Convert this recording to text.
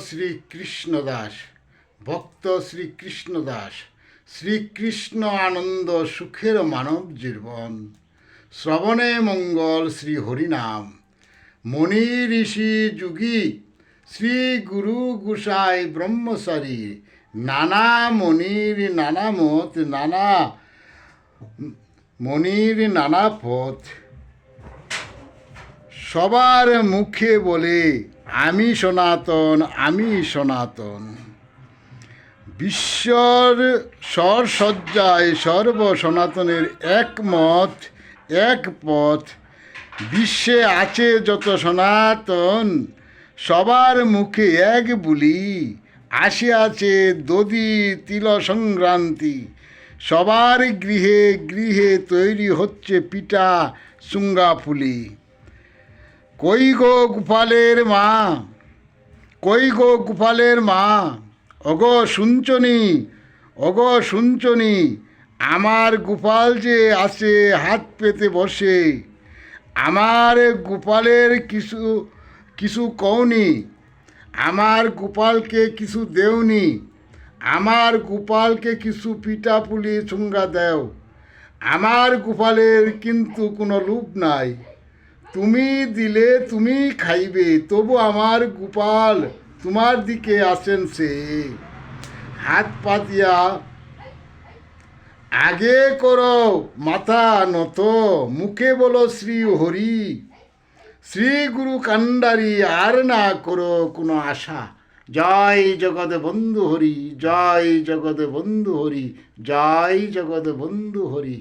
শ্রীকৃষ্ণ দাস, ভক্ত শ্রীকৃষ্ণ দাস, শ্রীকৃষ্ণ আনন্দ সুখের মানব জীবন, শ্রবণে মঙ্গল শ্রী হরিনাম, মণি ঋষি যুগী শ্রী গুরু গুসাই ব্রহ্মচারী, নানা মণির নানা মত, নানা মণির নানা পথ, সবার মুখে বলে আমি সনাতন, আমি সনাতন। বিশ্বর স্বরসজ্জায় সর্ব সনাতনের একমত, এক পথ। বিশ্বে আছে যত সনাতন, সবার মুখে এক বুলি। আসিয়াছে দধি তিল সংক্রান্তি, সবার গৃহে গৃহে তৈরি হচ্ছে পিঠা চুঙ্গাফুলি। কই গো গোপালের মা, কই গো গোপালের মা, ওগো শুনছনি, ওগো শুনছনি, আমার গোপাল যে আছে হাত পেতে বসে। আমার গোপালের কিছু কিছু কওনি, আমার গোপালকে কিছু দেওনি, আমার গোপালকে কিছু পিঠা পুলি চুঙ্গা দেও। আমার গোপালের কিন্তু কোনো লোভ নাই, তুমি দিলে তুমি খাইবে, তবু আমার গোপাল তোমার দিকে আসেন সে। হাত পাতিয়া আগে করো মাথা নত, মুখে বলো শ্রী হরি। শ্রী গুরু কান্ডারি আর না করো কোনো আশা। জয় জগৎ বন্ধু হরি, জয় জগৎ বন্ধু হরি, জয় জগৎ বন্ধু হরি।